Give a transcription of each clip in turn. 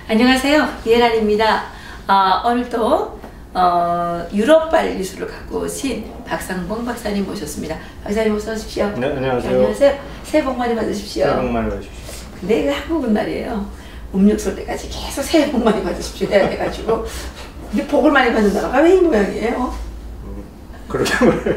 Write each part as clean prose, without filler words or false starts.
안녕하세요, 이혜란입니다. 오늘도 유럽발 뉴스를 갖고 오신 박상봉 박사님 모셨습니다. 박사님 어서 오십시오. 네, 안녕하세요. 안녕하세요. 새해 복 많이 받으십시오. 새해 복 많이 받으십시오. 근데 이거 한국은 말이에요. 음력 쏠 때까지 계속 새해 복 많이 받으십시오 해야 돼가지고 근데 복을 많이 받는 나라가 왜 이 모양이에요? 그렇게 말해요.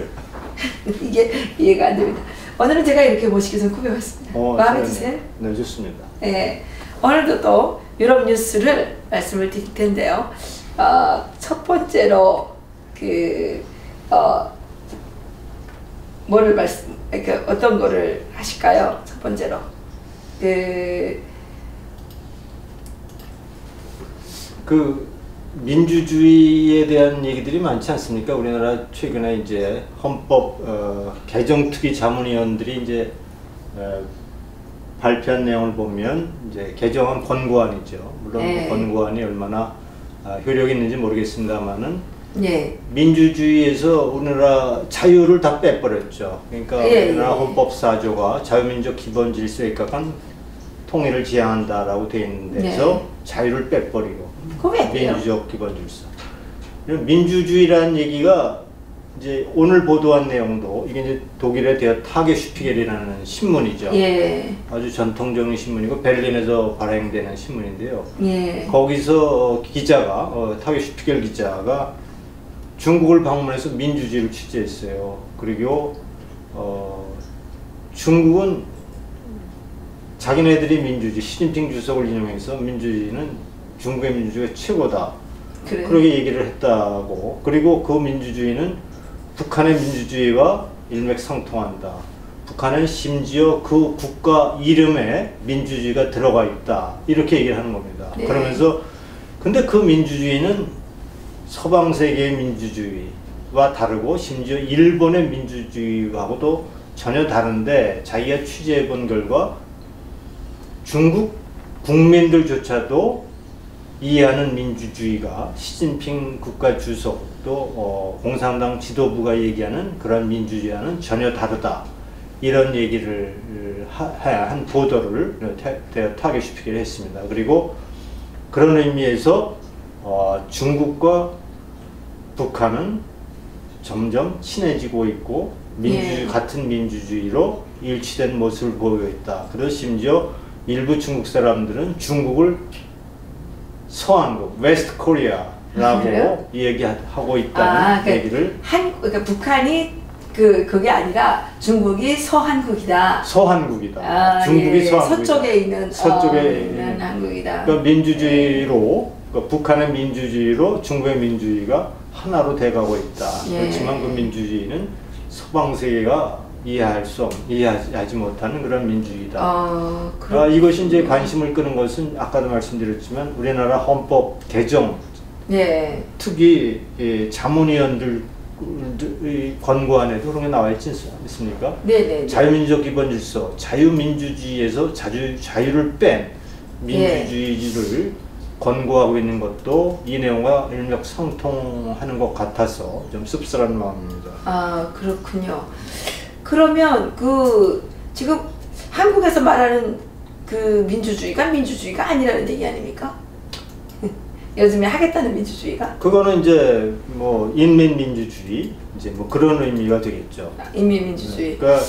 이게 이해가 안 됩니다. 오늘은 제가 이렇게 모시기서 꾸며봤습니다. 마음에 드세요? 네, 좋습니다. 네, 오늘도 또 유럽 뉴스를 말씀을 드릴 텐데요. 첫 번째로 어떤 거를 하실까요? 첫 번째로 민주주의에 대한 얘기들이 많지 않습니까? 우리나라 최근에 이제 헌법 개정특위 자문위원들이 이제 발표한 내용을 보면 이제 개정안 권고안이죠. 물론 네. 그 권고안이 얼마나 효력이 있는지 모르겠습니다만은 네. 민주주의에서 우리나라 자유를 다 빼버렸죠. 그러니까 우리나라 헌법 4조가 자유민족 기본 질서에 입각한 통일을 지향한다라고 되어 있는 데서 자유를 빼버리고 민주적 기본 질서. 민주주의라는 얘기가 이제 오늘 보도한 내용도 이게 이제 독일의 더 타게슈피겔이라는 신문이죠. 예. 아주 전통적인 신문이고 베를린에서 발행되는 신문인데요. 예. 거기서 기자가 타게슈피겔 기자가 중국을 방문해서 민주주의를 취재했어요. 그리고 중국은 자기네들이 민주주의, 시진핑 주석을 인용해서 민주주의는 중국의 민주주의가 최고다. 그래. 그렇게 얘기를 했다고. 그리고 그 민주주의는 북한의 민주주의와 일맥상통한다. 북한은 심지어 그 국가 이름에 민주주의가 들어가 있다. 이렇게 얘기를 하는 겁니다. 네. 그러면서 근데 그 민주주의는 서방 세계의 민주주의와 다르고 심지어 일본의 민주주의하고도 전혀 다른데 자기가 취재해 본 결과 중국 국민들조차도 이해하는 민주주의가 시진핑 국가 주석도 공산당 지도부가 얘기하는 그런 민주주의와는 전혀 다르다. 이런 얘기를 한 보도를 타게슈피겔이 했습니다. 그리고 그런 의미에서 중국과 북한은 점점 친해지고 있고 같은 민주주의로 일치된 모습을 보이고 있다. 그래서 심지어 일부 중국 사람들은 중국을 서한국, 웨스트 코리아라고 얘기하고 있다는 얘기를. 그러니까 북한이 그게 아니라 중국이 서한국이다. 서한국이다. 중국이 서한국이다. 서쪽에 있는 있는 한국이다. 그러니까 민주주의로 그러니까 북한의 민주주의로 중국의 민주주의가 하나로 돼가고 있다. 그렇지만 그 민주주의는 서방 세계가 이해하지 못하는 그런 민주주의다. 이것이 이제 관심을 끄는 것은 아까도 말씀드렸지만 우리나라 헌법 개정 특위 자문위원들 권고안에도 그런 게 나와 있지 않습니까? 네네. 자유민주적 기본 질서, 자유민주주의에서 자유를 뺀 민주주의를 권고하고 있는 것도 이 내용과 일맥상통하는 것 같아서 좀 씁쓸한 마음입니다. 그렇군요. 그러면 지금 한국에서 말하는 그 민주주의가 아니라는 얘기 아닙니까? 요즘에 하겠다는 민주주의가? 그거는 이제 뭐 인민민주주의 이제 뭐 그런 의미가 되겠죠. 인민민주주의. 그러니까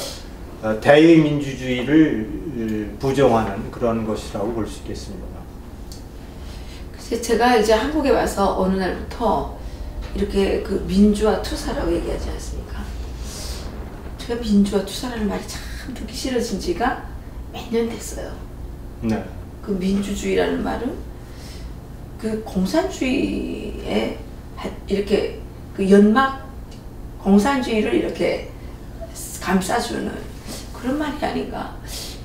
대의민주주의를 부정하는 그런 것이라고 볼 수 있겠습니다. 글쎄 제가 이제 한국에 와서 어느 날부터 이렇게 그 민주화 투사라고 얘기하지 않습니까? 제가 민주화 투사라는 말이 참 듣기 싫어진 지가 몇 년 됐어요. 네. 그 민주주의라는 말은 그 공산주의에 이렇게 그 연막 공산주의를 이렇게 감싸주는 그런 말이 아닌가.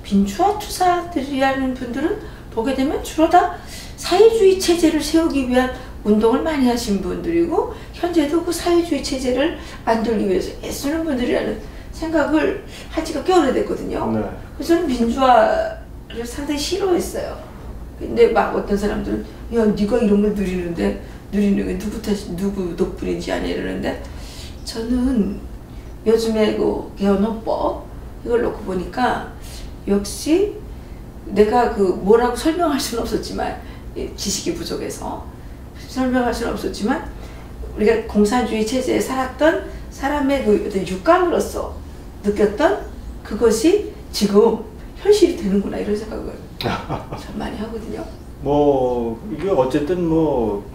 민주화 투사들이라는 분들은 보게 되면 주로 다 사회주의 체제를 세우기 위한 운동을 많이 하신 분들이고 현재도 그 사회주의 체제를 만들기 위해서 애쓰는 분들이라는 생각을 한 지가 꽤 오래됐거든요. 네. 그래서 저는 민주화를 상당히 싫어했어요. 근데 막 어떤 사람들은 야 네가 이런 걸 누리는 게 누구 덕분인지 아니 이러는데 저는 요즘에 그 개헌헌법 이걸 놓고 보니까 역시 내가 그 뭐라고 설명할 수는 없었지만 지식이 부족해서 설명할 수는 없었지만 우리가 공산주의 체제에 살았던 사람의 그 어떤 육감으로서 느꼈던 그것이 지금 현실이 되는구나 이런 생각을 참 많이 하거든요. 뭐 이게 어쨌든 뭐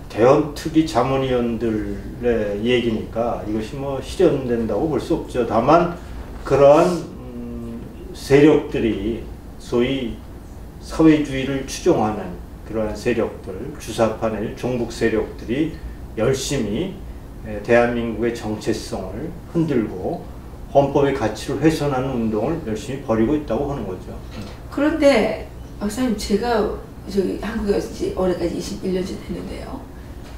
대헌 특위 자문위원들의 얘기니까 이것이 뭐 실현된다고 볼 수 없죠. 다만 그러한 세력들이 소위 사회주의를 추종하는 그러한 세력들, 주사파 내 종북 세력들이 열심히 대한민국의 정체성을 흔들고 헌법의 가치를 훼손하는 운동을 열심히 벌이고 있다고 하는 거죠. 그런데 박사님, 제가 저기 한국에 와서 이제 올해까지 21년째 됐는데요.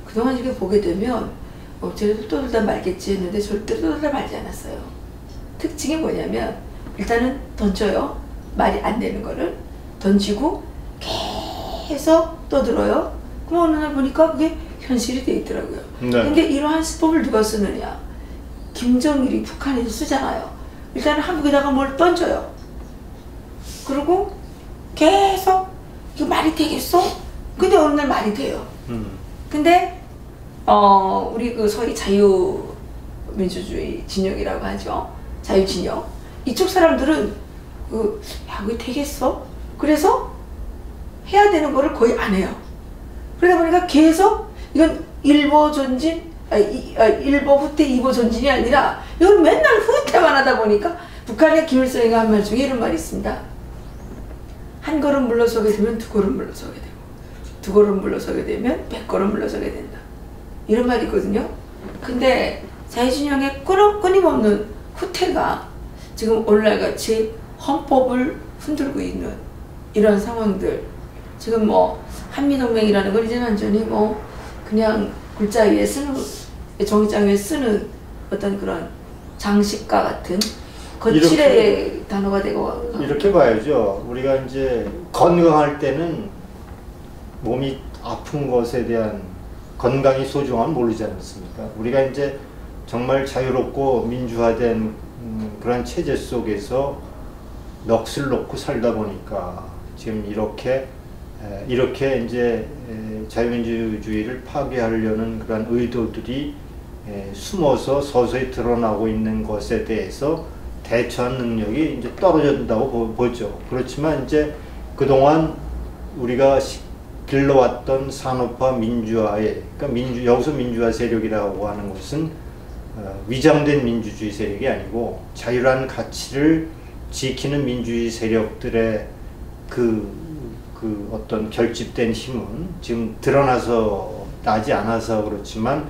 그동안 이렇게 보게 되면 쟤네도 떠들다 말겠지 했는데 절대로 떠들다 말지 않았어요. 특징이 뭐냐면 일단은 던져요. 말이 안 되는 거를 던지고 계속 떠들어요. 그럼 어느 날 보니까 그게 현실이 돼 있더라고요. 네. 근데 이러한 수법을 누가 쓰느냐? 김정일이 북한에서 쓰잖아요. 일단은 한국에다가 뭘 던져요. 그리고 계속 이거 말이 되겠어? 근데 어느 날 말이 돼요. 근데 우리 그 소위 자유민주주의 진영이라고 하죠. 자유진영. 이쪽 사람들은 야, 그게 되겠어? 그래서 해야 되는 거를 거의 안 해요. 그러다 보니까 계속 이건 일보 전진, 일보 후퇴, 이보 전진이 아니라 이건 맨날 후퇴만 하다 보니까 북한의 김일성이가 한 말 중에 이런 말이 있습니다. 한 걸음 물러서게 되면 두 걸음 물러서게 되고 두 걸음 물러서게 되면 100걸음 물러서게 된다. 이런 말이 있거든요. 근데 자유진영의 끊임없는 후퇴가 지금 오늘날같이 헌법을 흔들고 있는 이런 상황들, 지금 뭐 한미동맹이라는 건 이제 완전히 뭐 그냥 글자 위에 쓰는, 종이장 위에 쓰는 어떤 그런 장식과 같은 거칠의 단어가 되고. 이렇게 봐야죠. 우리가 이제 건강할 때는 몸이 아픈 것에 대한 건강이 소중함을 모르지 않습니까? 우리가 이제 정말 자유롭고 민주화된 그런 체제 속에서 넋을 놓고 살다 보니까 지금 이렇게 이제 자유민주주의를 파괴하려는 그런 의도들이 숨어서 서서히 드러나고 있는 것에 대해서 대처한 능력이 이제 떨어진다고 보죠. 그렇지만 이제 그동안 우리가 길러왔던 산업화 민주화에, 그러니까 여기서 민주화 세력이라고 하는 것은 위장된 민주주의 세력이 아니고 자유라는 가치를 지키는 민주주의 세력들의 그 어떤 결집된 힘은 지금 드러나서 나지 않아서 그렇지만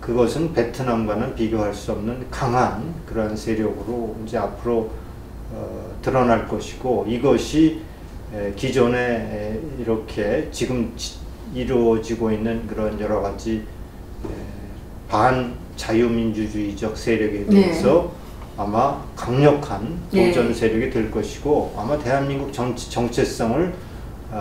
그것은 베트남과는 비교할 수 없는 강한 그러한 세력으로 이제 앞으로 드러날 것이고, 이것이 기존에 이렇게 지금 이루어지고 있는 그런 여러 가지 반자유민주주의적 세력에 대해서 아마 강력한 도전 세력이 될 것이고, 아마 대한민국 정체성을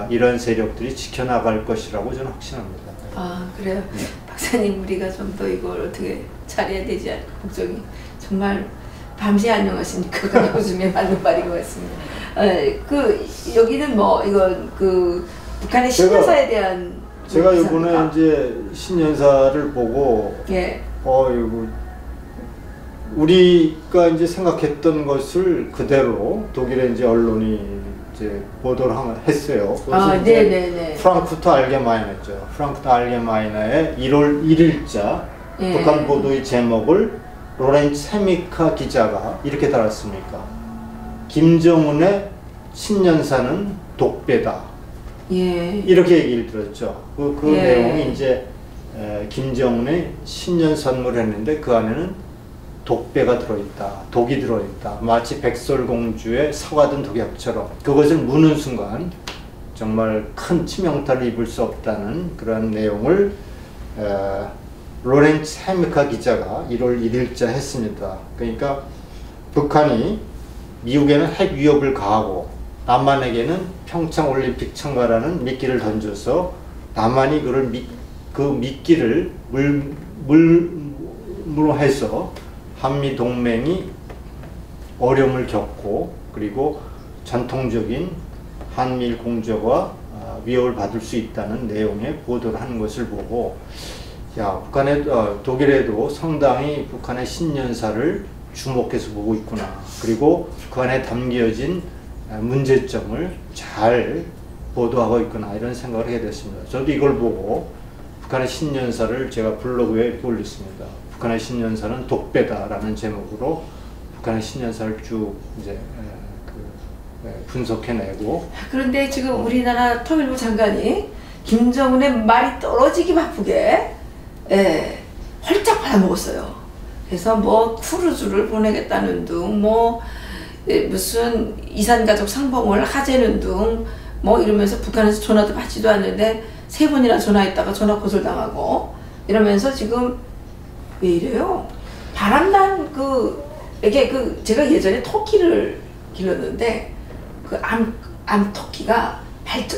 이런 세력들이 지켜나갈 것이라고 저는 확신합니다. 아, 그래요? 박사님, 우리가 좀 더 이걸 어떻게 잘해야 되지 않을까 걱정이. 정말 밤새 안녕하십니까? 그냥 웃음에 맞는 말인 것 같습니다. 여기는 뭐 이건 북한의 신년사에 대한, 제가 이번에 이제 신년사를 보고 이거 우리가 이제 생각했던 것을 그대로 독일의 이제 언론이 이제 보도를 했어요. 네네네. 프랑크푸르트 알게마이너죠. 프랑크푸르트 알게마이너의 1월 1일자 북한 보도의 제목을 로렌츠 헤미카 기자가 이렇게 달았습니까? 김정은의 신년사는 독배다. 이렇게 얘기를 들었죠. 그 내용이 이제 김정은의 신년 선물을 했는데 그 안에는 독배가 들어있다, 독이 들어있다, 마치 백설공주의 사과든 독약처럼. 그것을 무는 순간 정말 큰 치명타를 입을 수 없다는 그런 내용을 로렌츠 헤미카 기자가 1월 1일자 했습니다. 그러니까 북한이 미국에는 핵 위협을 가하고 남한에게는 평창올림픽 참가라는 미끼를 던져서 남한이 그 미끼를 물로 해서 한미 동맹이 어려움을 겪고, 그리고 전통적인 한미일 공조와 위협을 받을 수 있다는 내용의 보도를 하는 것을 보고, 야, 독일에도 상당히 북한의 신년사를 주목해서 보고 있구나. 그리고 그 안에 담겨진 문제점을 잘 보도하고 있구나. 이런 생각을 하게 됐습니다. 저도 이걸 보고 북한의 신년사를 제가 블로그에 이렇게 올렸습니다. 북한의 신년사는 독배다라는 제목으로 북한의 신년사를 쭉 이제 분석해내고. 그런데 지금 우리나라 통일부 장관이 김정은의 말이 떨어지기 바쁘게 홀짝 받아먹었어요. 그래서 뭐 크루즈를 보내겠다는 둥, 뭐 무슨 이산가족 상봉을 하자는 둥, 뭐 이러면서 북한에서 전화도 받지도 않는데 3번이나 전화했다가 전화 거절당하고 이러면서 지금 왜 이래요? 바람난 이게 제가 예전에 토끼를 길렀는데 그 암토끼가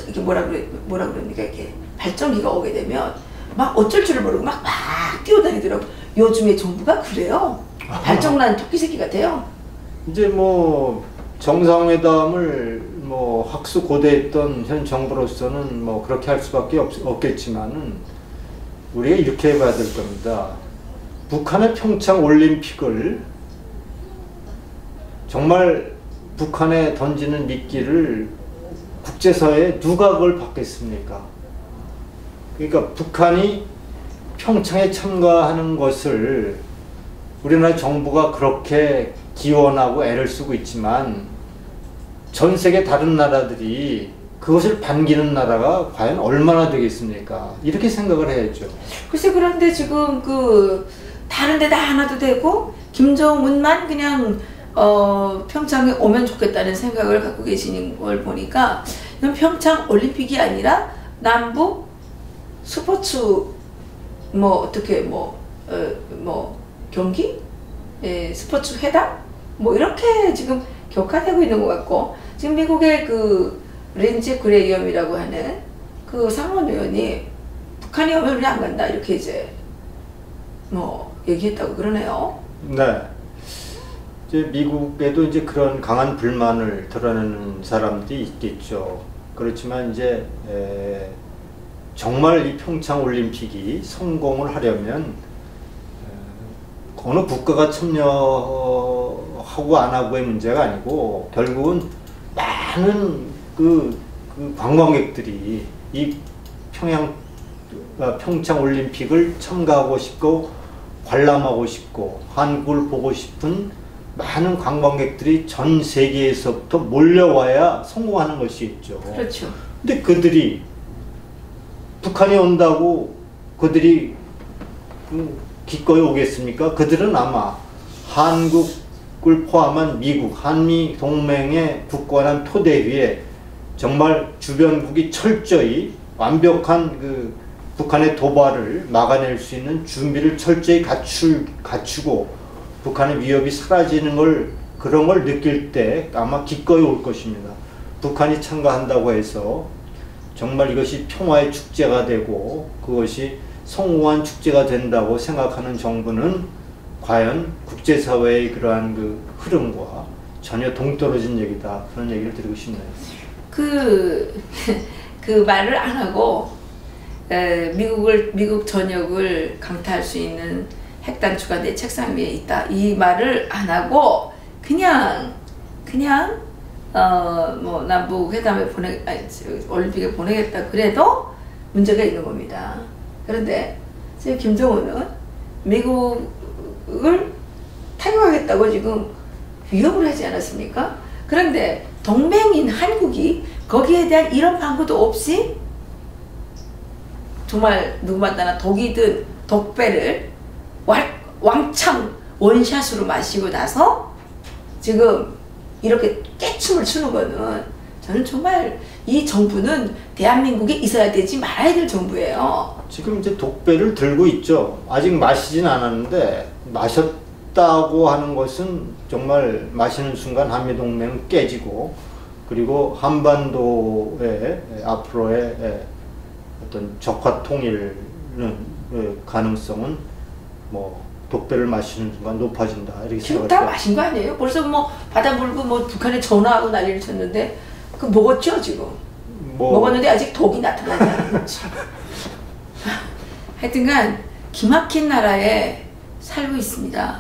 이게 뭐라 그럽니까? 이렇게 발전기가 오게 되면 막 어쩔 줄을 모르고 막 뛰어다니더라고. 요즘에 정부가 그래요. 발정난 토끼 새끼 같아요. 이제 뭐 정상회담을 뭐 학수고대했던 현 정부로서는 뭐 그렇게 할 수밖에 없겠지만은 우리가 이렇게 해봐야 될 겁니다. 북한의 평창 올림픽을 정말 북한에 던지는 미끼를 국제사회에 누가 그걸 받겠습니까? 그러니까 북한이 평창에 참가하는 것을 우리나라 정부가 그렇게 기원하고 애를 쓰고 있지만 전 세계 다른 나라들이 그것을 반기는 나라가 과연 얼마나 되겠습니까? 이렇게 생각을 해야죠. 글쎄, 그런데 지금 다른 데다 하나도 되고 김정은만 그냥 평창에 오면 좋겠다는 생각을 갖고 계시는 걸 보니까 이건 평창 올림픽이 아니라 남북 스포츠 경기? 스포츠 회담? 뭐 이렇게 지금 격화되고 있는 것 같고, 지금 미국의 린지 그레이엄이라고 하는 상원의원이 북한이 오면 우리 안 간다 이렇게 이제 얘기했다고 그러네요. 네. 이제 미국에도 이제 그런 강한 불만을 드러내는 사람들이 있겠죠. 그렇지만 이제 정말 이 평창 올림픽이 성공을 하려면 어느 국가가 참여하고 안 하고의 문제가 아니고 결국은 많은 관광객들이 이 평창 올림픽을 참가하고 싶고 관람하고 싶고 한국을 보고 싶은 많은 관광객들이 전 세계에서부터 몰려와야 성공하는 것이겠죠. 그렇죠. 근데 그들이 북한이 온다고 그들이 기꺼이 오겠습니까? 그들은 아마 한국을 포함한 미국, 한미 동맹의 굳건한 토대 위에 정말 주변국이 철저히 완벽한 북한의 도발을 막아낼 수 있는 준비를 철저히 갖추고 북한의 위협이 사라지는 그런 걸 느낄 때 아마 기꺼이 올 것입니다. 북한이 참가한다고 해서 정말 이것이 평화의 축제가 되고 그것이 성공한 축제가 된다고 생각하는 정부는 과연 국제사회의 그러한 흐름과 전혀 동떨어진 얘기다. 그런 얘기를 드리고 싶네요. 그 말을 안 하고 미국 전역을 강타할 수 있는 핵단추가 내 책상 위에 있다. 이 말을 안 하고 그냥 남북 회담에 올림픽에 보내겠다 그래도 문제가 있는 겁니다. 그런데 지금 김정은은 미국을 타격하겠다고 지금 위협을 하지 않았습니까? 그런데 동맹인 한국이 거기에 대한 이런 방구도 없이 정말 누구마다나 독이든 독배를 왕창 원샷으로 마시고 나서 지금 이렇게 깨춤을 추는 거는 저는 정말 이 정부는 대한민국에 있어야 되지 말아야 될 정부예요. 지금 이제 독배를 들고 있죠. 아직 마시진 않았는데 마셨다고 하는 것은 정말 마시는 순간 한미동맹은 깨지고 그리고 한반도의 앞으로의 어떤 적화 통일은 가능성은 독배를 마시는 순간 높아진다 이렇게 지금 다 마신 거 아니에요? 벌써 바다 물고 북한에 전화하고 난리를 쳤는데 먹었죠 지금? 먹었는데 아직 독이 나타나지 않은 거지. 하여튼간 기막힌 나라에 살고 있습니다.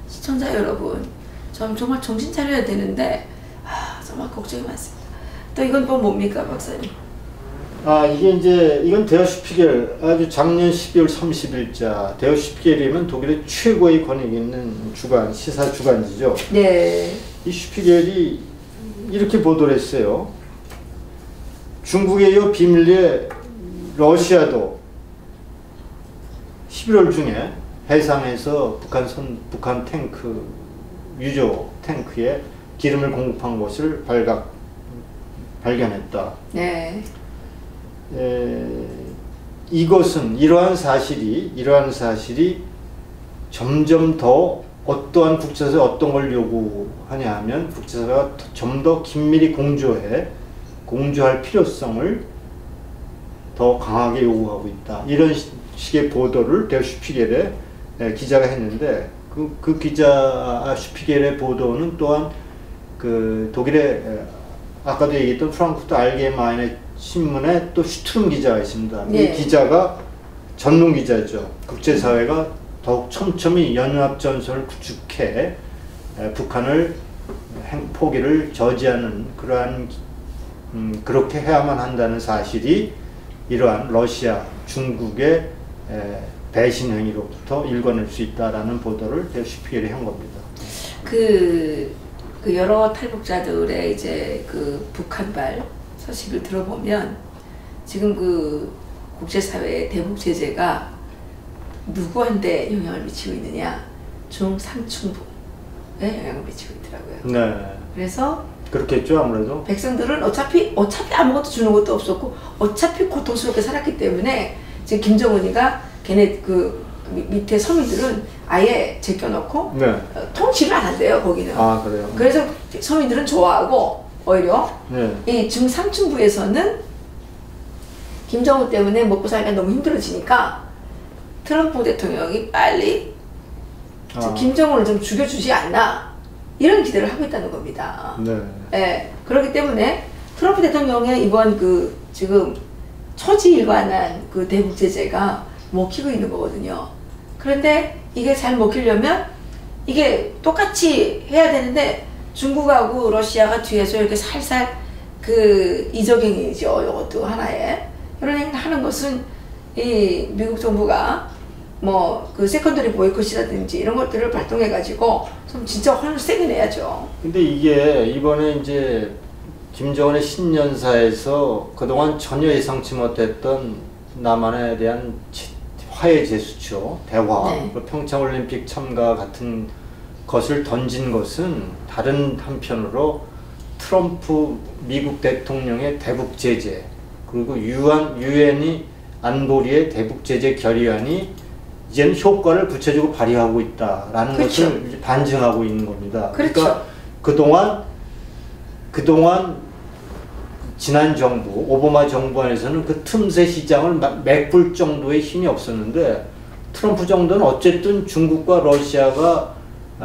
시청자 여러분, 정말 정신 차려야 되는데 정말 걱정이 많습니다. 또 이건 또 뭡니까, 박사님? 이게 이제 이건 데어슈피겔, 아주 작년 12월 30일자 데어슈피겔이면 독일의 최고의 권위 있는 주간, 시사 주간지죠. 네. 이 슈피겔이 이렇게 보도를 했어요. 중국에 이어 비밀리에 러시아도 11월 중에 해상에서 북한 탱크, 유조 탱크에 기름을 공급한 것을 발견했다. 네. 이러한 사실이 점점 더 어떠한 국제사회에 어떤 걸 요구하냐 하면 국제사회가 좀 더 긴밀히 공조할 필요성을 더 강하게 요구하고 있다. 이런 식의 보도를 Der Spiegel에 기자가 했는데 그 기자 슈피겔의 보도는 또한 그 독일의 아까도 얘기했던 프랑크푸르트 알게마인의 신문에 또 슈트룸 기자가 있습니다. 네. 이 기자가 전문 기자죠. 국제사회가 더욱 촘촘히 연합전선을 구축해 북한을 포기를 저지하는 그러한 그렇게 해야만 한다는 사실이 이러한 러시아, 중국의 배신 행위로부터 일궈낼 수 있다라는 보도를 Der Spiegel이 한 겁니다. 그 여러 탈북자들의 이제 그 북한발 소식을 들어보면 지금 그 국제사회의 대북 제재가 누구한테 영향을 미치고 있느냐? 중상층부에 영향을 미치고 있더라고요. 네. 그래서 그렇겠죠, 아무래도. 백성들은 어차피 아무것도 주는 것도 없었고 어차피 고통스럽게 살았기 때문에 지금 김정은이가 걔네 그 밑에 서민들은 아예 제껴놓고 네. 통치를 안 한대요, 거기는. 그래요? 그래서 서민들은 좋아하고 오히려 네. 이 중상층부에서는 김정은 때문에 먹고 살기가 너무 힘들어지니까 트럼프 대통령이 빨리 김정은을 좀 죽여주지 않나 이런 기대를 하고 있다는 겁니다. 네. 예, 그렇기 때문에 트럼프 대통령의 이번 그 지금 초지일관한 그 대북 제재가 먹히고 있는 거거든요. 그런데 이게 잘 먹히려면 이게 똑같이 해야 되는데 중국하고 러시아가 뒤에서 이렇게 살살 그 이적행위죠. 이것도 하나의 이런 행위를 하는 것은 이 미국 정부가 뭐 그 세컨더리 보이콧이라든지 이런 것들을 발동해 가지고 좀 진짜 화를 세게 내야죠. 근데 이게 이번에 이제 김정은의 신년사에서 그동안 전혀 예상치 못했던 남한에 대한 화해 제스처, 대화, 네. 평창올림픽 참가 같은 것을 던진 것은 다른 한편으로 트럼프 미국 대통령의 대북 제재 그리고 유엔이 안보리의 대북 제재 결의안이 이제는 효과를 구체적으로 발휘하고 있다라는 그렇죠. 것을 이제 반증하고 있는 겁니다. 그렇죠. 그러니까 그동안 지난 정부, 오바마 정부 안에서는 그 틈새 시장을 메꿀 정도의 힘이 없었는데 트럼프 정부는 어쨌든 중국과 러시아가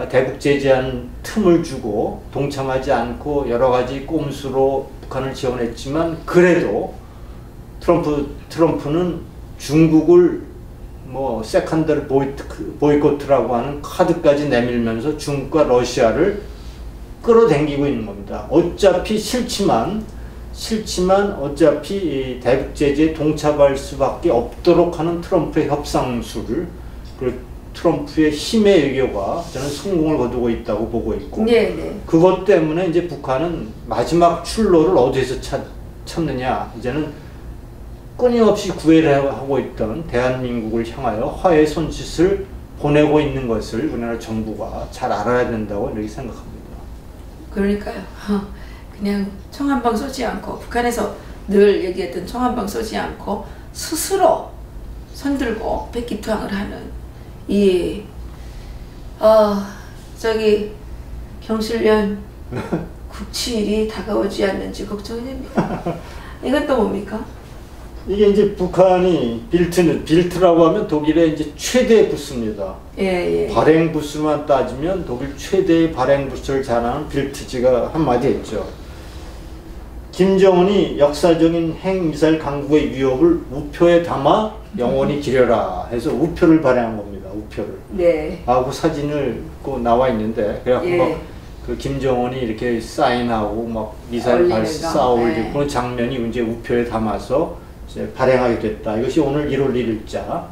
대북 제재한 틈을 주고 동참하지 않고 여러 가지 꼼수로 북한을 지원했지만 그래도 트럼프는 중국을 뭐 세컨더리 보이콧라고 하는 카드까지 내밀면서 중국과 러시아를 끌어당기고 있는 겁니다. 어차피 싫지만 어차피 이 대북 제재에 동참할 수밖에 없도록 하는 트럼프의 협상술, 그리고 트럼프의 힘의 외교가 저는 성공을 거두고 있다고 보고 있고, 네. 그것 때문에 이제 북한은 마지막 출로를 어디에서 찾느냐, 이제는 끊임없이 구애를 하고 있던 대한민국을 향하여 화해 손짓을 보내고 있는 것을 우리나라 정부가 잘 알아야 된다고 이렇게 생각합니다. 그러니까요. 그냥 총 한 방 쏘지 않고 북한에서 늘 얘기했던 총 한 방 쏘지 않고 스스로 손들고 백기투항을 하는 이 경실련 국치일이 다가오지 않는지 걱정이 됩니다. 이건 또 뭡니까? 이게 이제 북한이 빌트라고 하면 독일의 이제 최대 부스입니다. 예. 발행 부스만 따지면 독일 최대의 발행 부스를 자랑하는 빌트지가 한마디 했죠. 김정은이 역사적인 핵미사일 강국의 위협을 우표에 담아 영원히 기려라 해서 우표를 발행한 겁니다. 우표를. 네. 그 사진을 꼭 나와 있는데 그래갖고 예. 막 그 김정은이 이렇게 사인하고 막 미사일 쏴 올리고 네. 그런 장면이 이제 우표에 담아서 이제 발행하게 됐다. 이것이 오늘 1월 1일자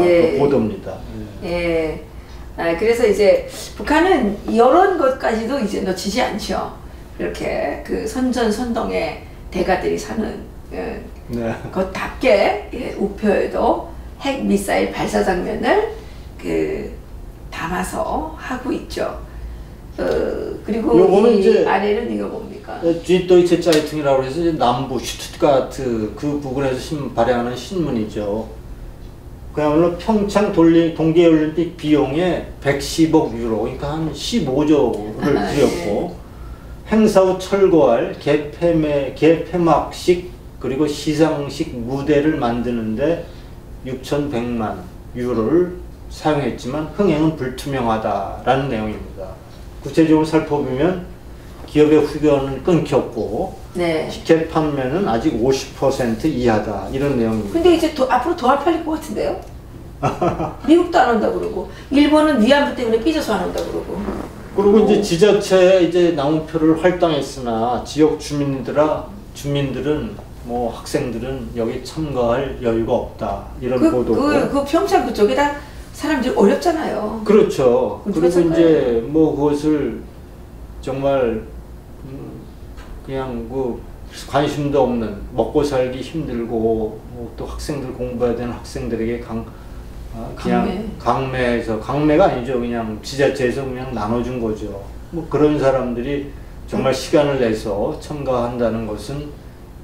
예. 그 보도입니다. 예. 그래서 이제 북한은 이런 것까지도 이제 놓치지 않죠. 이렇게 그 선전선동의 대가들이 사는 네. 것답게 예, 우표에도 핵 미사일 발사 장면을 그 담아서 하고 있죠. 그리고 이 이제 아래는 이거 뭡니까? 뒤도이체 짜이퉁이라고 해서 이제 남부 슈투트가르트 그 부근에서 발행하는 신문이죠. 그야말로 평창 동계올림픽 비용에 110억 유로, 그러니까 한 15조를 들였고 행사 후 철거할 개폐막식 그리고 시상식 무대를 만드는데 6,100만 유로를 사용했지만 흥행은 불투명하다라는 내용입니다. 구체적으로 살펴보면 기업의 후견은 끊겼고 네. 티켓 판매는 아직 50% 이하다 이런 내용입니다. 근데 이제 앞으로 더 안 팔릴 것 같은데요? 미국도 안 한다 그러고 일본은 위안부 때문에 삐져서 안 한다 그러고. 그리고 이제 지자체에 이제 나무표를 할당했으나 지역 주민들은 뭐 학생들은 여기 참가할 여유가 없다 이런 보도고. 그 평창 그쪽에다 사람들이 어렵잖아요. 그렇죠. 그리고 찾아가요. 이제 뭐 그것을 정말 그냥 그 관심도 없는 먹고 살기 힘들고 뭐또 학생들 공부해야 되는 학생들에게 그냥 강매가 아니죠. 그냥 지자체에서 그냥 나눠준 거죠. 뭐 그런 사람들이 정말 시간을 내서 참가한다는 것은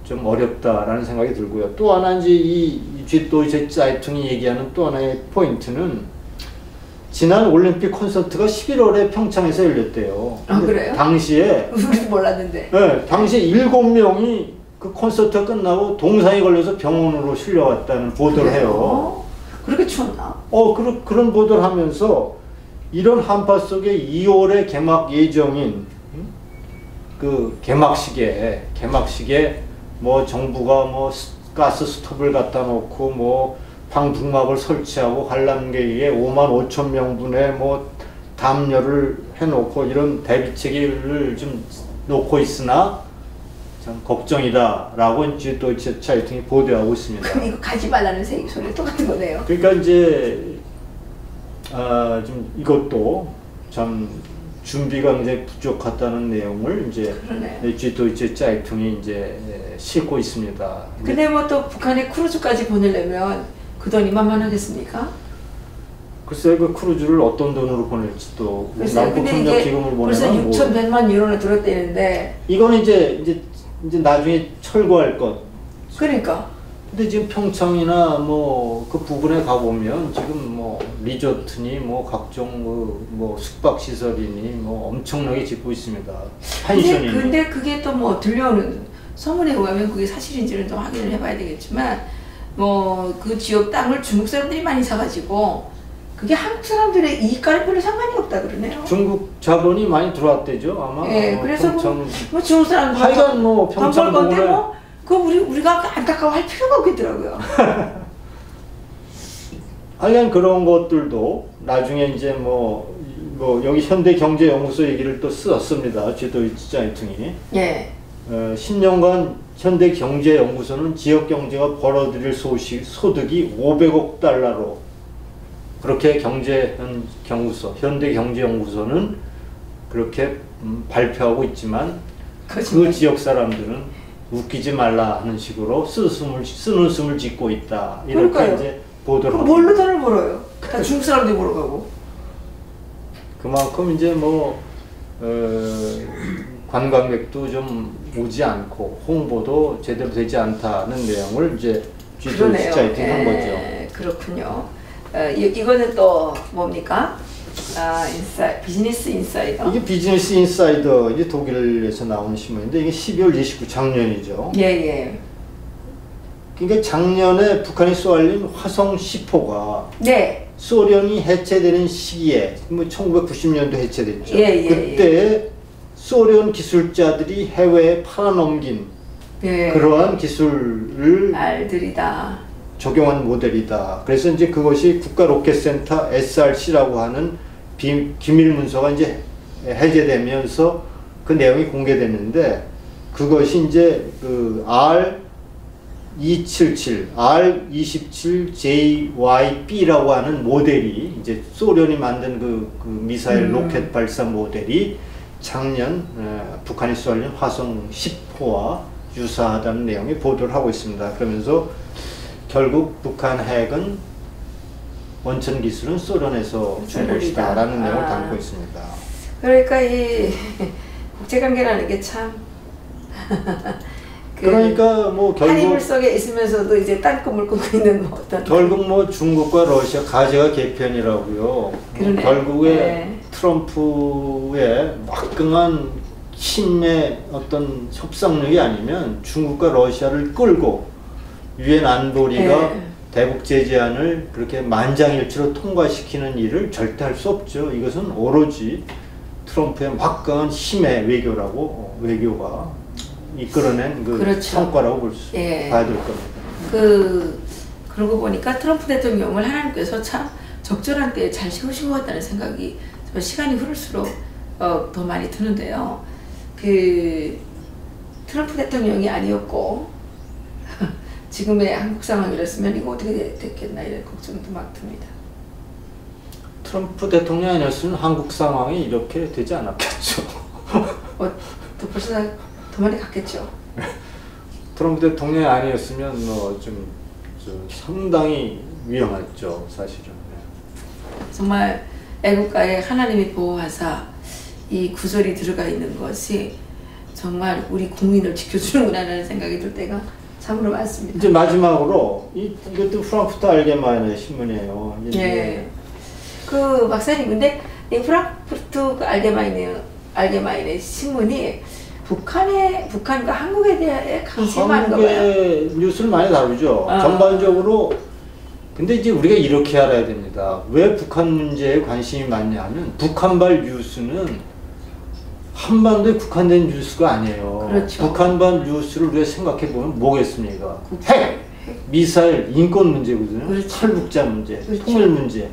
좀 어렵다라는 생각이 들고요. 또 하나 이제 이 뒤도이체 짜이퉁이 얘기하는 또 하나의 포인트는 지난 올림픽 콘서트가 11월에 평창에서 열렸대요. 그래요? 당시에 우리도 몰랐는데. 네, 당시에 7명이 그 콘서트가 끝나고 동상에 걸려서 병원으로 실려왔다는 보도를 해요. 그렇게 추웠나? 그런 보도를 하면서 이런 한파 속에 2월에 개막 예정인 그 개막식에 뭐 정부가 뭐 가스 스톱을 갖다 놓고 뭐 방풍막을 설치하고 관람객에게 5만 5천 명분의 뭐 담요를 해놓고 이런 대비책을 좀 놓고 있으나 참 걱정이다라고 이제 또 차이팅이 보도하고 있습니다. 그럼 이거 가지 말라는 소리 똑같은 거네요. 그러니까 이제 좀 이것도 참 준비가 굉장히 부족하다는 내용을 이제 뒤도이체 짜이퉁이 이제 싣고 있습니다. 근데 뭐 또 북한에 크루즈까지 보내려면 그 돈이 만만하겠습니까? 글쎄 그 크루즈를 어떤 돈으로 보낼지 또 남북협력 기금을 벌써 보내면 6,100만 유로나 들었대는데 이거는 이제 나중에 철거할 것. 그러니까. 근데 지금 평창이나 뭐 그 부근에 가보면 지금 뭐 리조트니 뭐 각종 뭐 숙박 시설이니 뭐 엄청나게 짓고 있습니다. 펜션이니. 근데 그게 또 뭐 들려오는 소문에 의하면 그게 사실인지는 좀 확인을 해봐야 되겠지만 뭐 그 지역 땅을 중국 사람들이 많이 사가지고 그게 한국 사람들의 이익과는 별로 상관이 없다 그러네요. 중국 자본이 많이 들어왔대죠 아마. 예, 그래서 뭐 중국 사람들 하여간 뭐 평창 건데 뭐 그 우리가 안타까워할 필요가 없겠더라고요. 하여간 그런 것들도 나중에 이제 뭐 여기 현대경제연구소 얘기를 또 썼습니다. 뒤도이체 짜이퉁이. 예. 10년간 현대경제연구소는 지역경제가 벌어들일 소득이 500억 달러로 그렇게 현대경제연구소는 그렇게 발표하고 있지만 그 지역 사람들은 웃기지 말라 하는 식으로 쓰는 숨을 짓고 있다. 이렇게 그러니까요. 이제 보도를 하고. 뭘로 돈을 벌어요? 다 중국 사람들이 벌어가고. 그만큼 이제 뭐 관광객도 좀 오지 않고 홍보도 제대로 되지 않다는 내용을 이제 뒤도이체 짜이퉁이 한 거죠. 그렇군요. 이거는 또 뭡니까? 비즈니스 인사이더. 이게 비즈니스 인사이더 이게 독일에서 나온 신문인데 이게 12월 29 작년이죠. 예. 그러니까 작년에 북한이 쏘아올린 화성 10호가 네. 소련이 해체되는 시기에 뭐 1990년도 해체됐죠. 예. 그때 소련 기술자들이 해외에 팔아넘긴 네. 그러한 기술을 알들이다. 적용한 모델이다. 그래서 이제 그것이 국가로켓센터 SRC라고 하는 기밀 문서가 이제 해제되면서 그 내용이 공개됐는데, 그것이 이제 그 R277, R27JYB라고 하는 모델이 이제 소련이 만든 그 미사일 로켓 발사 모델이 작년 북한이 쏘아올린 화성 10호와 유사하다는 내용의 보도를 하고 있습니다. 그러면서 결국 북한 핵은 원천 기술은 소련에서 준 것이다라는 내용을 담고 있습니다. 그러니까 이 국제관계라는 게 참 그러니까 뭐 결국 한이물 속에 있으면서도 이제 딴 꿈을 꾸고 있는 뭐 어떤 결국 뭐 중국과 러시아 가제가 개편이라고요. 결국에 네. 트럼프의 막강한 힘의 어떤 협상력이 아니면 중국과 러시아를 끌고 유엔 안보리가 네. 대북 제재안을 그렇게 만장일치로 통과시키는 일을 절대 할 수 없죠. 이것은 오로지 트럼프의 막강한 힘의 외교가 이끌어낸 그 그렇죠. 성과라고 봐야 될 겁니다. 그러고 보니까 트럼프 대통령을 하나님께서 참 적절한 때에 잘 세우신 것 같다는 생각이 시간이 흐를수록 더 많이 드는데요. 트럼프 대통령이 아니었고 지금의 한국 상황이었으면 이거 어떻게 됐겠나 이런 걱정도 막 듭니다. 트럼프 대통령이 아니었으면 한국 상황이 이렇게 되지 않았겠죠. 또 벌써 더 많이 갔겠죠. 트럼프 대통령이 아니었으면 좀 상당히 위험했죠, 사실은. 정말 애국가에 하나님이 보호하사 이 구절이 들어가 있는 것이 정말 우리 국민을 지켜주는구나라는 생각이 들 때가 참으로 많습니다. 이제 마지막으로 이것도 프랑크푸르트 알게마인의 신문이에요. 예. 박사님, 근데 이 프랑크푸르트 알게마인의 신문이 북한과 한국에 대해 강세만가 봐요. 한국의 뉴스를 많이 다루죠. 전반적으로. 근데 이제 우리가 이렇게 알아야 됩니다. 왜 북한 문제에 관심이 많냐면 북한발 뉴스는 한반도에 국한된 뉴스가 아니에요. 그렇죠. 북한발 뉴스를 우리가 생각해 보면 뭐겠습니까? 핵, 미사일, 인권 문제거든요. 그렇죠. 탈북자 문제, 그렇죠. 통일 문제.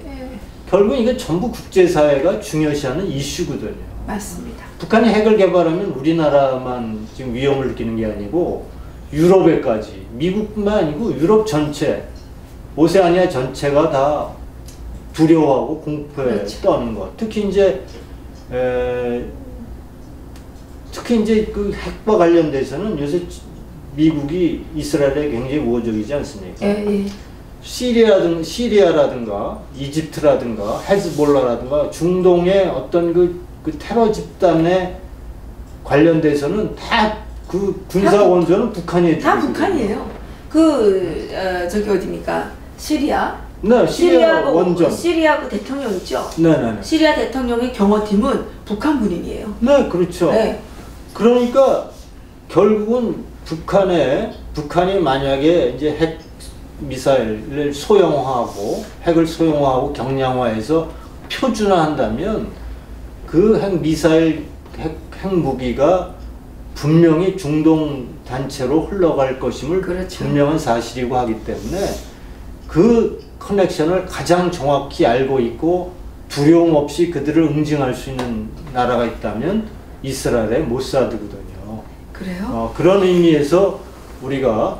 결국 이게 전부 국제사회가 중요시하는 이슈거든요. 맞습니다. 북한이 핵을 개발하면 우리나라만 지금 위험을 느끼는 게 아니고 유럽에까지, 미국뿐만 아니고 유럽 전체, 오세아니아 전체가 다 두려워하고 공포에 그렇죠. 떠는 것. 특히 이제 그 핵과 관련돼서는 요새 미국이 이스라엘에 굉장히 우호적이지 않습니까? 예. 시리아라든가 이집트라든가 헤즈볼라라든가 중동의 어떤 그 테러 집단에 관련돼서는 다 그 군사 원조는 북한이 다 북한이에요. 저기 어디입니까? 시리아? 네, 시리아 원전. 시리아 대통령 있죠? 네네네. 시리아 대통령의 경호팀은 북한 군인이에요. 네, 그렇죠. 네. 그러니까 결국은 북한이 만약에 이제 핵 미사일을 소형화하고 핵을 소형화하고 경량화해서 표준화한다면 그 핵 미사일 핵 무기가 분명히 중동 단체로 흘러갈 것임을 그렇죠. 분명한 사실이고 하기 때문에 그 커넥션을 가장 정확히 알고 있고 두려움 없이 그들을 응징할 수 있는 나라가 있다면 이스라엘의 모사드거든요. 그래요? 그런 의미에서 우리가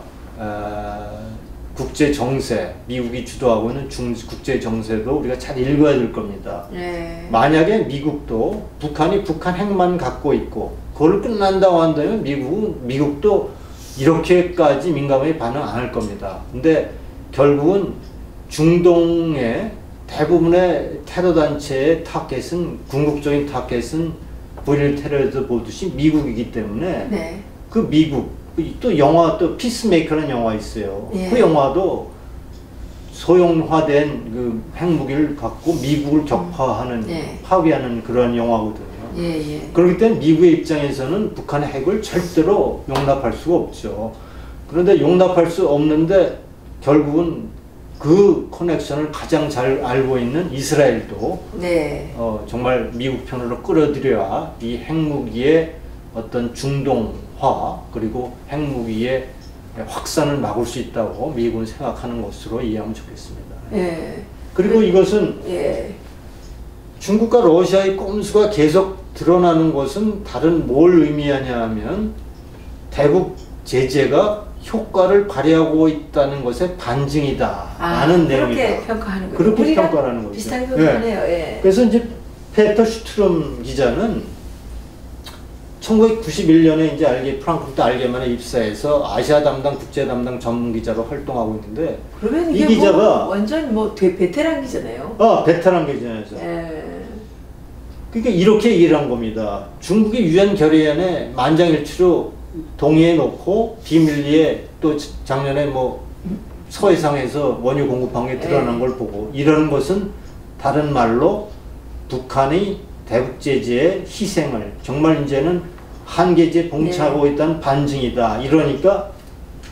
국제 정세, 미국이 주도하고 있는 국제 정세도 우리가 잘 읽어야 될 겁니다. 네. 만약에 미국도 북한이 북한 핵만 갖고 있고 그걸 끝난다고 한다면 미국도 이렇게까지 민감하게 반응 안 할 겁니다. 근데 결국은 중동의 대부분의 테러 단체의 타겟은 궁극적인 타겟은 보일 테러에서 보듯이 미국이기 때문에 네. 그 미국 또 영화 또 피스메이커라는 영화 있어요. 예. 그 영화도 소형화된 그 핵무기를 갖고 미국을 격파하는 파괴하는 그런 영화거든요. 예. 그렇기 때문에 미국의 입장에서는 북한의 핵을 절대로 용납할 수가 없죠. 그런데 용납할 수 없는데 결국은 그 커넥션을 가장 잘 알고 있는 이스라엘도 정말 미국 편으로 끌어들여야 이 핵무기의 어떤 중동화 그리고 핵무기의 확산을 막을 수 있다고 미국은 생각하는 것으로 이해하면 좋겠습니다. 예. 그리고 이것은 예. 중국과 러시아의 꼼수가 계속 드러나는 것은 다른 뭘 의미하냐 하면 대북 제재가 효과를 발휘하고 있다는 것의 반증이다 라는 내용이다. 그렇게 평가하는 거예요. 그렇게 평가하는 거죠. 비슷하게 평가하네요. 예. 그래서 이제 페터 슈트럼 기자는 1991년에 이제 알게 프랑크푸르트 알게만에 입사해서 아시아 담당 국제 담당 전문 기자로 활동하고 있는데 그러면 이 기자가 완전 베테랑 기자네요. 베테랑 기자였죠. 예. 그러니까 이렇게 얘기를 한 겁니다. 중국이 유엔 결의안에 만장일치로 동의해 놓고 비밀리에 또 작년에 뭐 서해상에서 원유 공급한 게 드러난 걸 보고 이런 것은 다른 말로 북한이 대북 제재의 희생을 정말 이제는 한계치에 봉착하고 있다는 반증이다. 이러니까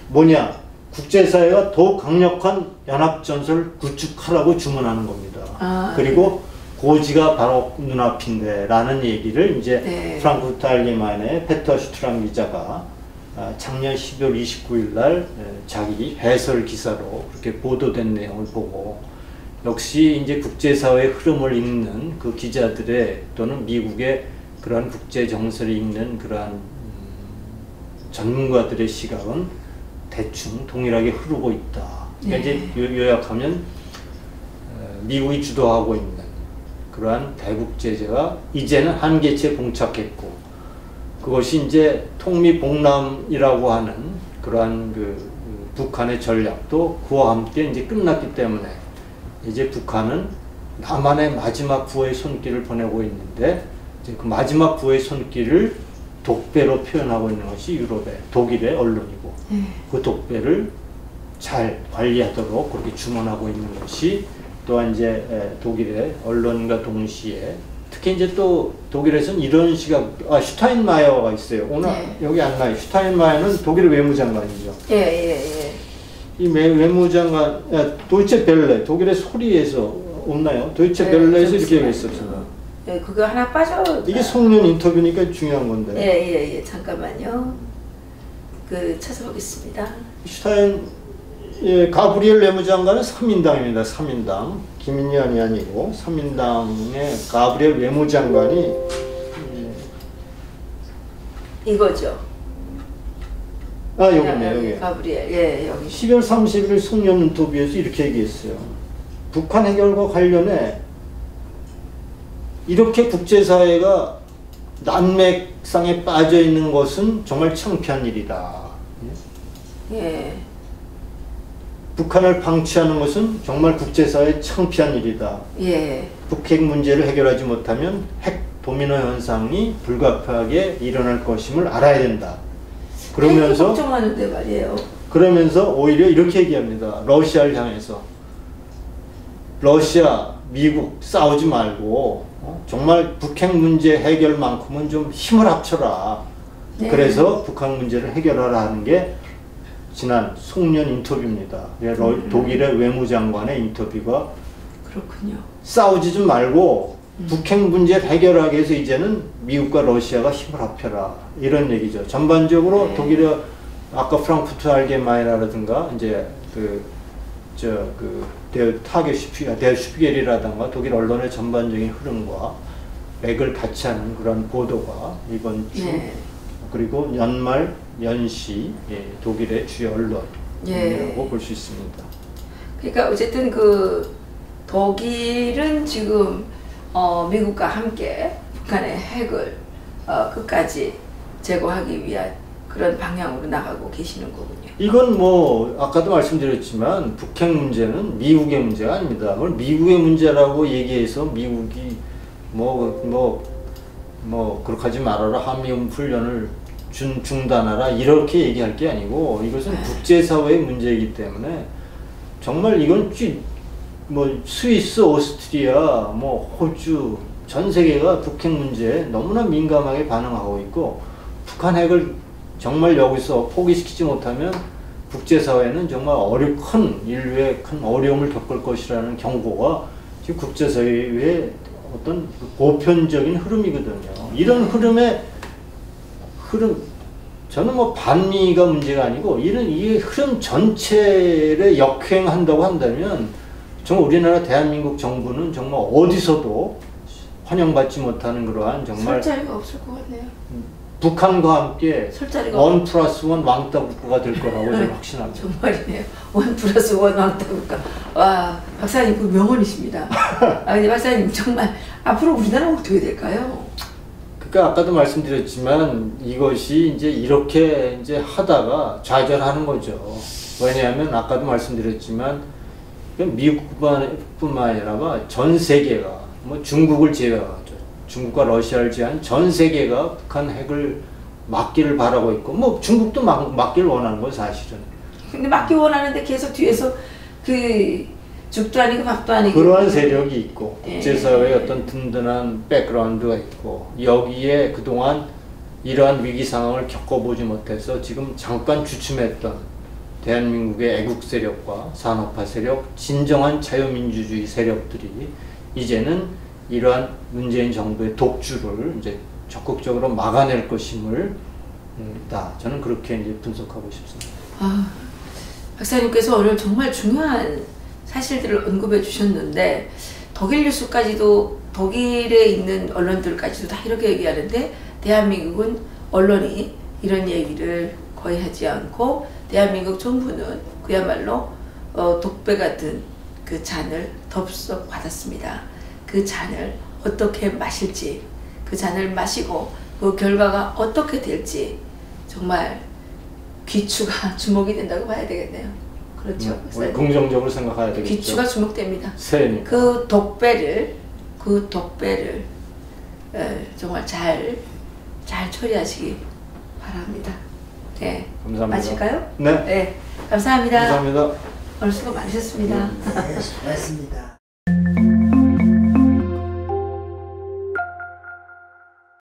뭐냐? 국제사회가 더욱 강력한 연합전선을 구축하라고 주문하는 겁니다. 그리고 고지가 바로 눈앞인데 라는 얘기를 이제 프랑크푸르트 알게마인의 페터 슈트람 기자가 작년 12월 29일 날 자기 해설 기사로 그렇게 보도된 내용을 보고 역시 이제 국제사회의 흐름을 읽는 그 기자들의 또는 미국의 그러한 국제 정세를 읽는 그러한 전문가들의 시각은 대충 동일하게 흐르고 있다. 그러니까 이제 요약하면 미국이 주도하고 있는 그러한 대북 제재가 이제는 한계치에 봉착했고 그것이 이제 통미봉남이라고 하는 그러한 그 북한의 전략도 그와 함께 이제 끝났기 때문에 이제 북한은 남한의 마지막 구호의 손길을 보내고 있는데 이제 그 마지막 구호의 손길을 독배로 표현하고 있는 것이 유럽의 독일의 언론이고 그 독배를 잘 관리하도록 그렇게 주문하고 있는 것이 또한 이제 독일의 언론과 동시에 특히 이제 또 독일에서는 이런 시각 슈타인마이어가 있어요. 오늘 여기 안 나요. 슈타인마이어는 독일의 외무장관이죠. 이 외무장관 도이체 벨레 독일의 소리에서 없나요? 도이체 벨레에서 이렇게 얘기했었어요. 그거 하나 빠져. 이게 송년 인터뷰니까 중요한 건데. 잠깐만요. 찾아보겠습니다. 가브리엘 외무장관은 3인당입니다. 3인당. 김인연이 아니고 3인당의 가브리엘 외무장관이 이거죠. 여기네, 여기. 가브리엘, 여기. 12월 30일 송년 인터뷰에서 이렇게 얘기했어요. 북한 해결과 관련해 이렇게 국제사회가 난맥상에 빠져 있는 것은 정말 창피한 일이다. 북한을 방치하는 것은 정말 국제사회의 창피한 일이다. 북핵 문제를 해결하지 못하면 핵 도미노 현상이 불가피하게 일어날 것임을 알아야 된다. 그러면서 걱정하는데 말이에요. 그러면서 오히려 이렇게 얘기합니다. 러시아를 향해서 러시아, 미국 싸우지 말고 정말 북핵 문제 해결만큼은 좀 힘을 합쳐라. 그래서 북한 문제를 해결하라 하는 게 지난 송년 인터뷰입니다. 독일의 외무장관의 인터뷰가 그렇군요. 싸우지 좀 말고 북핵 문제를 해결하기 위해서 이제는 미국과 러시아가 힘을 합쳐라 이런 얘기죠. 전반적으로 독일의 아까 프랑크푸르트 알게마이너라든가 이제 Der Spiegel이라든가 독일 언론의 전반적인 흐름과 맥을 같이 하는 그런 보도가 이번 주 그리고 연말 연시 독일의 주요 언론이라고 볼 수 있습니다. 그러니까 어쨌든 독일은 지금 미국과 함께 북한의 핵을 끝까지 제거하기 위한 그런 방향으로 나가고 계시는 거군요. 이건 뭐 아까도 말씀드렸지만 북핵 문제는 미국의 문제가 아닙니다. 그걸 미국의 문제라고 얘기해서 미국이 그렇게 하지 말아라, 한미훈 훈련을 중단하라 이렇게 얘기할 게 아니고 이것은 국제사회의 문제이기 때문에 정말 이건 스위스, 오스트리아, 호주 전 세계가 북핵 문제에 너무나 민감하게 반응하고 있고 북한 핵을 정말 여기서 포기시키지 못하면 국제사회는 정말 인류의 큰 어려움을 겪을 것이라는 경고가 지금 국제사회의 어떤 보편적인 흐름이거든요. 이런 흐름에 흐름, 저는 뭐 반미가 문제가 아니고 이 흐름 전체를 역행한다고 한다면 정말 우리나라 대한민국 정부는 정말 어디서도 환영받지 못하는 그러한 정말 설 자리가 없을 것 같네요. 북한과 함께 설 자리가 1+1 왕따 국가가 될 거라고 저는 확신합니다. 정말이네요. 1+1 왕따 국가. 와, 박사님 그 명언이십니다. 근데 박사님 정말 앞으로 우리나라는 어떻게 될까요? 그러니까 아까도 말씀드렸지만 이것이 이제 이렇게 이제 하다가 좌절하는 거죠. 왜냐하면 아까도 말씀드렸지만 미국뿐만 아니라 전 세계가 뭐 중국을 제외하죠. 중국과 러시아를 제외한 전 세계가 북한 핵을 막기를 바라고 있고 뭐 중국도 막기를 원하는 건 사실은. 근데 막기 원하는데 계속 뒤에서 그 죽도 아니고 밥도 아니고 그러한 세력이 있고 예. 국제사회의 어떤 든든한 백그라운드가 있고 여기에 그동안 이러한 위기 상황을 겪어보지 못해서 지금 잠깐 주춤했던 대한민국의 애국 세력과 산업화 세력, 진정한 자유민주주의 세력들이 이제는 이러한 문재인 정부의 독주를 이제 적극적으로 막아낼 것임을 저는 그렇게 이제 분석하고 싶습니다. 박사님께서 오늘 정말 중요한 사실들을 언급해 주셨는데 독일 뉴스까지도 독일에 있는 언론들까지도 다 이렇게 얘기하는데 대한민국은 언론이 이런 얘기를 거의 하지 않고 대한민국 정부는 그야말로 독배 같은 그 잔을 덥석 받았습니다. 그 잔을 어떻게 마실지, 그 잔을 마시고 그 결과가 어떻게 될지 정말 귀추가 주목이 된다고 봐야 되겠네요. 그렇죠. 우리 긍정적으로 생각해야 되겠죠. 귀추가 주목됩니다. 새니까. 그 독배를 정말 잘 처리하시기 바랍니다. 네. 감사합니다. 마칠까요? 네. 네. 감사합니다. 감사합니다. 오늘 수고 많으셨습니다. 네, 수고하셨습니다.